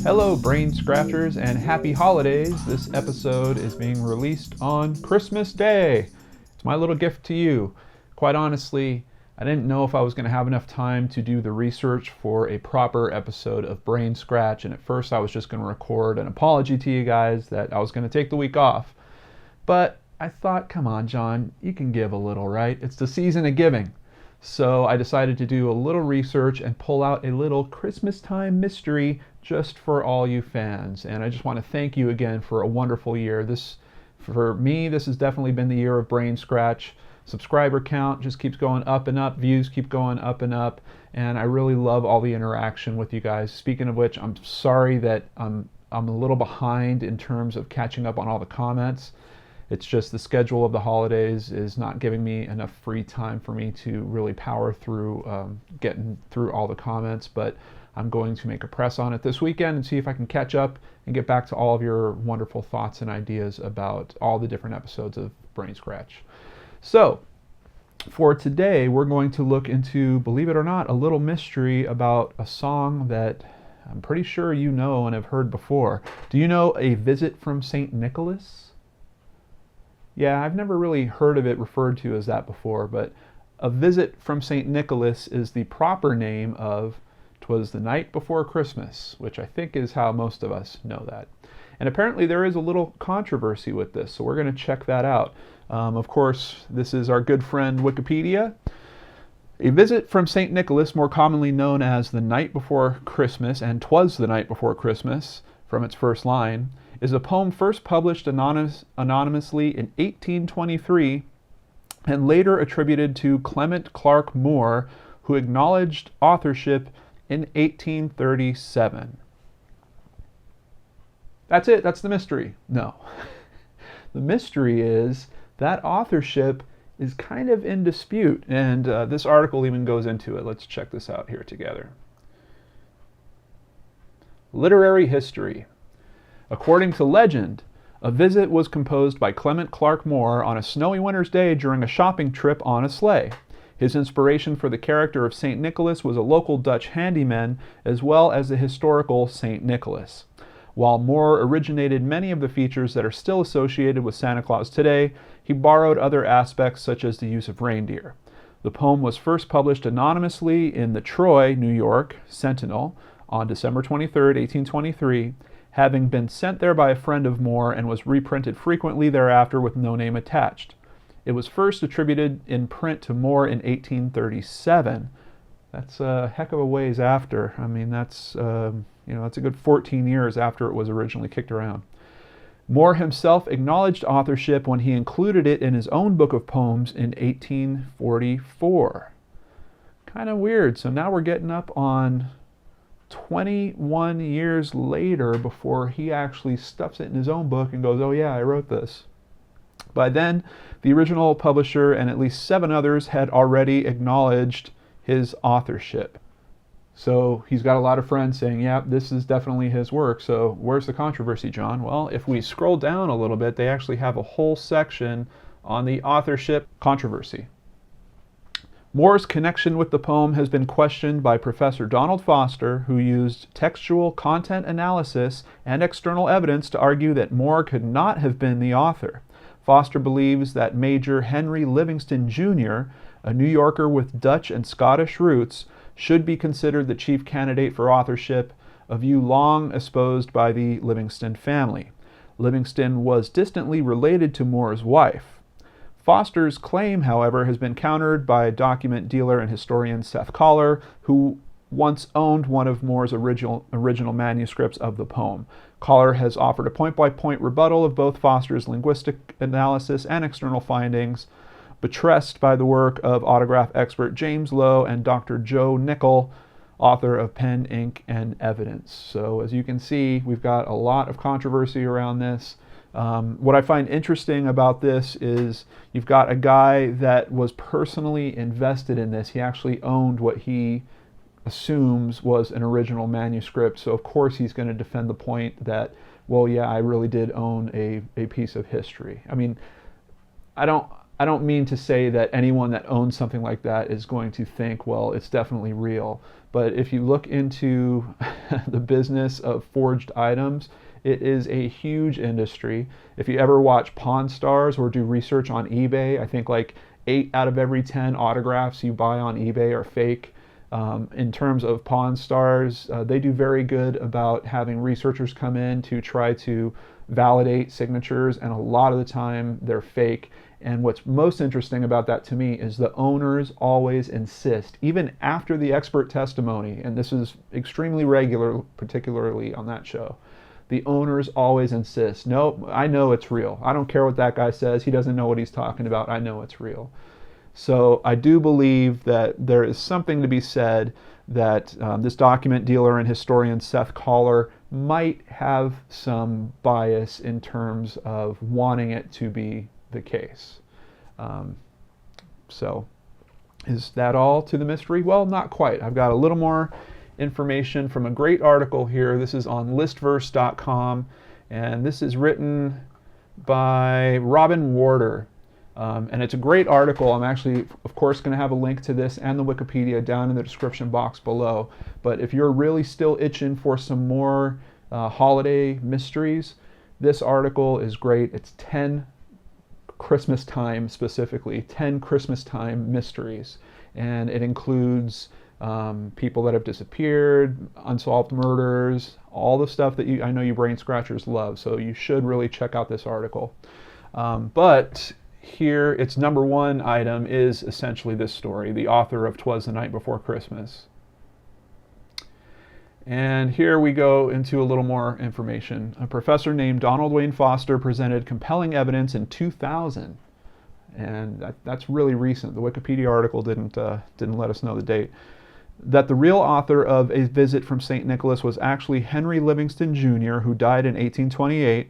Hello, brain scratchers, and happy holidays. This episode is being released on Christmas Day. It's my little gift to you. Quite honestly, I didn't know if I was going to have enough time to do the research for a proper episode of BrainScratch, and at first I was just going to record an apology to you guys that I was going to take the week off. But I thought, come on, John, you can give a little, right? It's the season of giving. So I decided to do a little research and pull out a little Christmas time mystery just for all you fans. And I just want to thank you again for a wonderful year. For me, this has definitely been the year of BrainScratch. Subscriber count just keeps going up and up. Views keep going up and up. And I really love all the interaction with you guys. Speaking of which, I'm sorry that I'm a little behind in terms of catching up on all the comments. It's just the schedule of the holidays is not giving me enough free time for me to really power through getting through all the comments, but I'm going to make a press on it this weekend and see if I can catch up and get back to all of your wonderful thoughts and ideas about all the different episodes of BrainScratch. So, for today, we're going to look into, believe it or not, a little mystery about a song that I'm pretty sure you know and have heard before. Do you know A Visit from St. Nicholas? Yeah, I've never really heard of it referred to as that before, but A Visit from St. Nicholas is the proper name of Twas the Night Before Christmas, which I think is how most of us know that. And apparently there is a little controversy with this, so we're going to check that out. Of course, this is our good friend Wikipedia. A Visit from St. Nicholas, more commonly known as The Night Before Christmas and Twas the Night Before Christmas, from its first line, is a poem first published anonymously in 1823 and later attributed to Clement Clarke Moore, who acknowledged authorship in 1837. That's it. That's the mystery. No. The mystery is that authorship is kind of in dispute, and this article even goes into it. Let's check this out here together. Literary history. According to legend, A Visit was composed by Clement Clarke Moore on a snowy winter's day during a shopping trip on a sleigh. His inspiration for the character of St. Nicholas was a local Dutch handyman, as well as the historical St. Nicholas. While Moore originated many of the features that are still associated with Santa Claus today, he borrowed other aspects such as the use of reindeer. The poem was first published anonymously in the Troy, New York, Sentinel on December 23, 1823, having been sent there by a friend of Moore, and was reprinted frequently thereafter with no name attached. It was first attributed in print to Moore in 1837. That's a heck of a ways after. I mean, that's a good 14 years after it was originally kicked around. Moore himself acknowledged authorship when he included it in his own book of poems in 1844. Kind of weird. So now we're getting up on 21 years later before he actually stuffs it in his own book and goes, oh yeah, I wrote this. By then, the original publisher and at least 7 others had already acknowledged his authorship. So he's got a lot of friends saying, yeah, this is definitely his work. So where's the controversy, John? Well, if we scroll down a little bit, they actually have a whole section on the authorship controversy. Moore's connection with the poem has been questioned by Professor Donald Foster, who used textual content analysis and external evidence to argue that Moore could not have been the author. Foster believes that Major Henry Livingston Jr., a New Yorker with Dutch and Scottish roots, should be considered the chief candidate for authorship, a view long espoused by the Livingston family. Livingston was distantly related to Moore's wife. Foster's claim, however, has been countered by document dealer and historian Seth Collar, who once owned one of Moore's original manuscripts of the poem. Collar has offered a point-by-point rebuttal of both Foster's linguistic analysis and external findings, buttressed by the work of autograph expert James Lowe and Dr. Joe Nickel, author of Pen, Ink, and Evidence. So as you can see, we've got a lot of controversy around this. What I find interesting about this is you've got a guy that was personally invested in this. He actually owned what he assumes was an original manuscript. So of course he's going to defend the point that, well, yeah, I really did own a piece of history. I mean, I don't mean to say that anyone that owns something like that is going to think, well, it's definitely real. But if you look into the business of forged items, it is a huge industry. If you ever watch Pawn Stars or do research on eBay, I think like 8 out of every 10 autographs you buy on eBay are fake. In terms of Pawn Stars, they do very good about having researchers come in to try to validate signatures, and a lot of the time they're fake. And what's most interesting about that to me is the owners always insist, even after the expert testimony, and this is extremely regular, particularly on that show, the owners always insist, nope, I know it's real. I don't care what that guy says. He doesn't know what he's talking about. I know it's real. So I do believe that there is something to be said that this document dealer and historian Seth Collar might have some bias in terms of wanting it to be the case. So is that all to the mystery? Well, not quite. I've got a little more information from a great article here. This is on listverse.com, and this is written by Robin Warder. And it's a great article. I'm actually, of course, going to have a link to this and the Wikipedia down in the description box below. But if you're really still itching for some more holiday mysteries, this article is great. It's 10 Christmas time, specifically 10 Christmas time mysteries, and it includes people that have disappeared, unsolved murders, all the stuff that I know you brain scratchers love. So you should really check out this article. But here, its number one item is essentially this story: the author of "'Twas the Night Before Christmas." And here we go into a little more information. A professor named Donald Wayne Foster presented compelling evidence in 2000, and that's really recent. The Wikipedia article didn't let us know the date. That the real author of A Visit from St. Nicholas was actually Henry Livingston Jr., who died in 1828.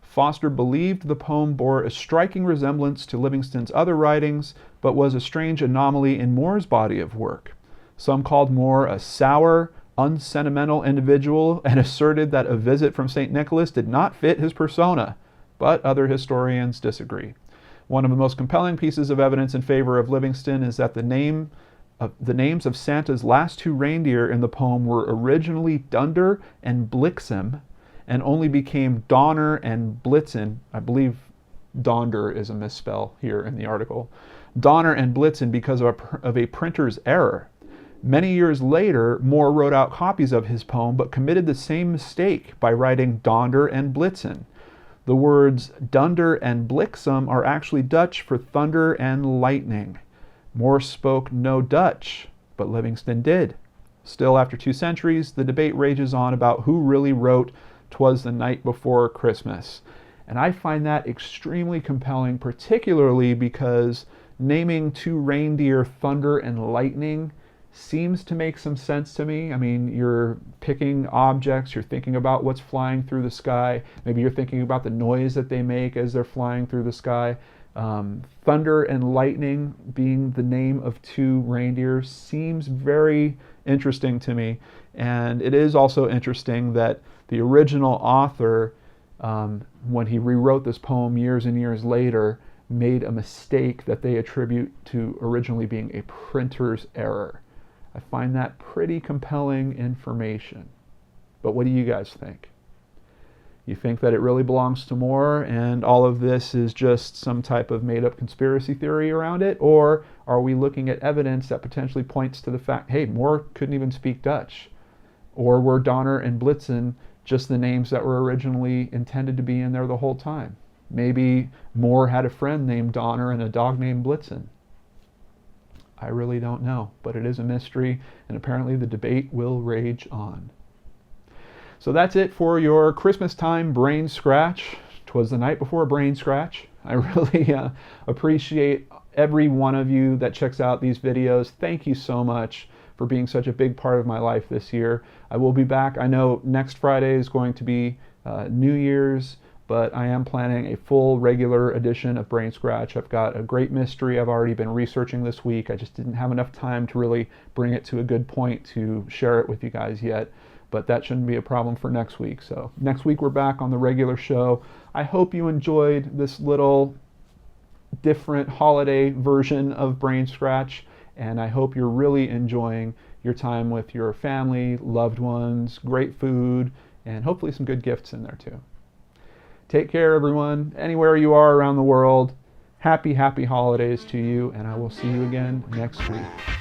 Foster believed the poem bore a striking resemblance to Livingston's other writings, but was a strange anomaly in Moore's body of work. Some called Moore a sour, unsentimental individual and asserted that A Visit from St. Nicholas did not fit his persona, but other historians disagree. One of the most compelling pieces of evidence in favor of Livingston is that the names of Santa's last 2 reindeer in the poem were originally Dunder and Blixen, and only became Donner and Blitzen. I believe Donder is a misspell here in the article. Donner and Blitzen because of a printer's error. Many years later, Moore wrote out copies of his poem, but committed the same mistake by writing Donder and Blitzen. The words Dunder and Bliksem are actually Dutch for thunder and lightning. Moore spoke no Dutch, but Livingston did. Still, after 2 centuries, the debate rages on about who really wrote "'Twas the Night Before Christmas." And I find that extremely compelling, particularly because naming 2 reindeer Thunder and Lightning seems to make some sense to me. I mean, you're picking objects, you're thinking about what's flying through the sky, maybe you're thinking about the noise that they make as they're flying through the sky. Thunder and Lightning being the name of 2 reindeer seems very interesting to me. And it is also interesting that the original author, when he rewrote this poem years and years later, made a mistake that they attribute to originally being a printer's error. I find that pretty compelling information. But what do you guys think? You think that it really belongs to Moore and all of this is just some type of made-up conspiracy theory around it? Or are we looking at evidence that potentially points to the fact, hey, Moore couldn't even speak Dutch? Or were Donner and Blitzen just the names that were originally intended to be in there the whole time? Maybe Moore had a friend named Donner and a dog named Blitzen. I really don't know, but it is a mystery, and apparently the debate will rage on. So that's it for your Christmas time brain scratch. 'Twas the night before brain scratch. I really appreciate every one of you that checks out these videos. Thank you so much for being such a big part of my life this year. I will be back. I know next Friday is going to be New Year's, but I am planning a full regular edition of Brain Scratch. I've got a great mystery I've already been researching this week. I just didn't have enough time to really bring it to a good point to share it with you guys yet, but that shouldn't be a problem for next week. So next week we're back on the regular show. I hope you enjoyed this little different holiday version of BrainScratch, and I hope you're really enjoying your time with your family, loved ones, great food, and hopefully some good gifts in there too. Take care, everyone, anywhere you are around the world. Happy holidays to you, and I will see you again next week.